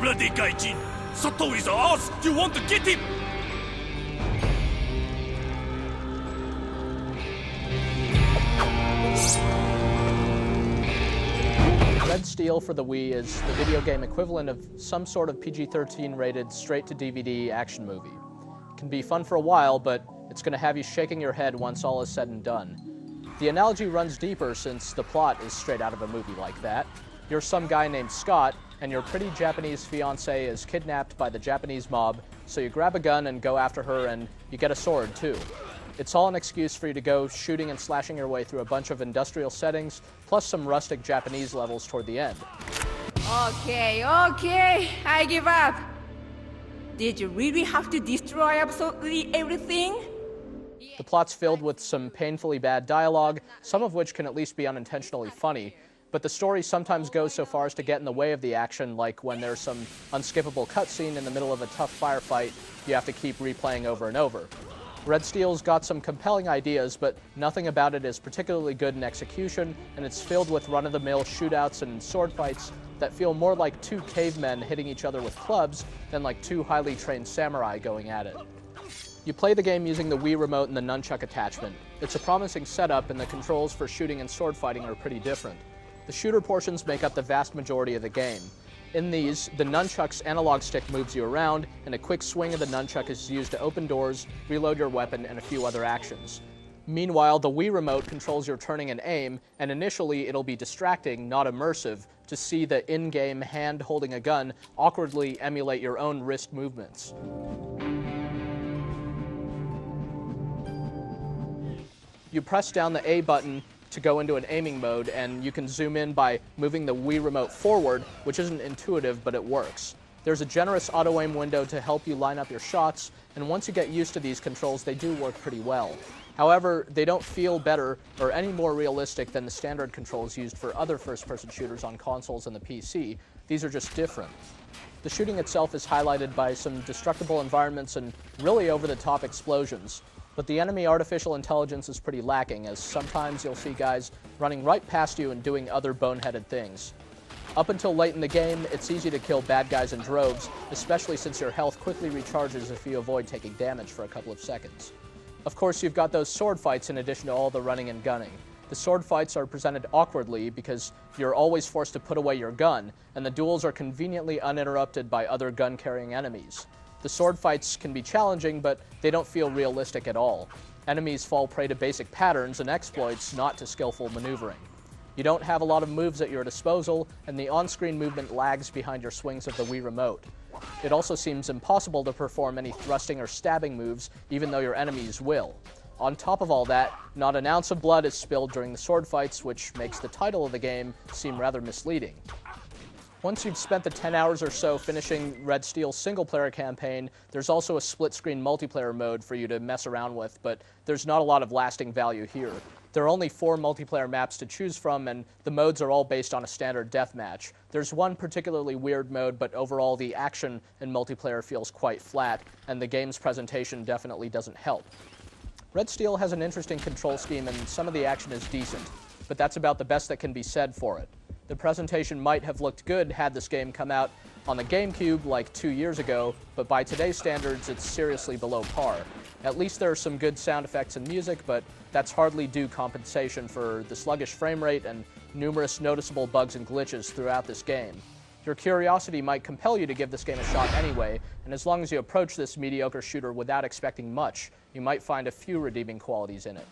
bloody gaijin! Sato is ours! You want to get him? Red Steel for the Wii is the video game equivalent of some sort of PG-13 rated straight-to-DVD action movie. It can be fun for a while, but it's going to have you shaking your head once all is said and done. The analogy runs deeper since the plot is straight out of a movie like that. You're some guy named Scott, and your pretty Japanese fiancée is kidnapped by the Japanese mob, so you grab a gun and go after her, and you get a sword too. It's all an excuse for you to go shooting and slashing your way through a bunch of industrial settings, plus some rustic Japanese levels toward the end. Okay, I give up. Did you really have to destroy absolutely everything? The plot's filled with some painfully bad dialogue, some of which can at least be unintentionally funny, but the story sometimes goes so far as to get in the way of the action, like when there's some unskippable cutscene in the middle of a tough firefight you have to keep replaying over and over. Red Steel's got some compelling ideas, but nothing about it is particularly good in execution, and it's filled with run-of-the-mill shootouts and sword fights that feel more like two cavemen hitting each other with clubs than like two highly trained samurai going at it. You play the game using the Wii remote and the nunchuck attachment. It's a promising setup, and the controls for shooting and sword fighting are pretty different. The shooter portions make up the vast majority of the game. In these, the nunchuck's analog stick moves you around, and a quick swing of the nunchuck is used to open doors, reload your weapon, and a few other actions. Meanwhile, the Wii remote controls your turning and aim, and initially it'll be distracting, not immersive, to see the in-game hand holding a gun awkwardly emulate your own wrist movements. You press down the A button to go into an aiming mode, and you can zoom in by moving the Wii remote forward, which isn't intuitive, but it works. There's a generous auto-aim window to help you line up your shots, and once you get used to these controls, they do work pretty well. However, they don't feel better or any more realistic than the standard controls used for other first-person shooters on consoles and the PC. These are just different. The shooting itself is highlighted by some destructible environments and really over-the-top explosions. But the enemy artificial intelligence is pretty lacking, as sometimes you'll see guys running right past you and doing other boneheaded things. Up until late in the game, it's easy to kill bad guys in droves, especially since your health quickly recharges if you avoid taking damage for a couple of seconds. Of course, you've got those sword fights in addition to all the running and gunning. The sword fights are presented awkwardly because you're always forced to put away your gun, and the duels are conveniently uninterrupted by other gun-carrying enemies. The sword fights can be challenging, but they don't feel realistic at all. Enemies fall prey to basic patterns and exploits, not to skillful maneuvering. You don't have a lot of moves at your disposal, and the on-screen movement lags behind your swings of the Wii remote. It also seems impossible to perform any thrusting or stabbing moves, even though your enemies will. On top of all that, not an ounce of blood is spilled during the sword fights, which makes the title of the game seem rather misleading. Once you've spent the 10 hours or so finishing Red Steel's single-player campaign, there's also a split-screen multiplayer mode for you to mess around with, but there's not a lot of lasting value here. There are only 4 multiplayer maps to choose from, and the modes are all based on a standard deathmatch. There's one particularly weird mode, but overall the action in multiplayer feels quite flat, and the game's presentation definitely doesn't help. Red Steel has an interesting control scheme, and some of the action is decent, but that's about the best that can be said for it. The presentation might have looked good had this game come out on the GameCube like 2 years ago, but by today's standards, it's seriously below par. At least there are some good sound effects and music, but that's hardly due compensation for the sluggish frame rate and numerous noticeable bugs and glitches throughout this game. Your curiosity might compel you to give this game a shot anyway, and as long as you approach this mediocre shooter without expecting much, you might find a few redeeming qualities in it.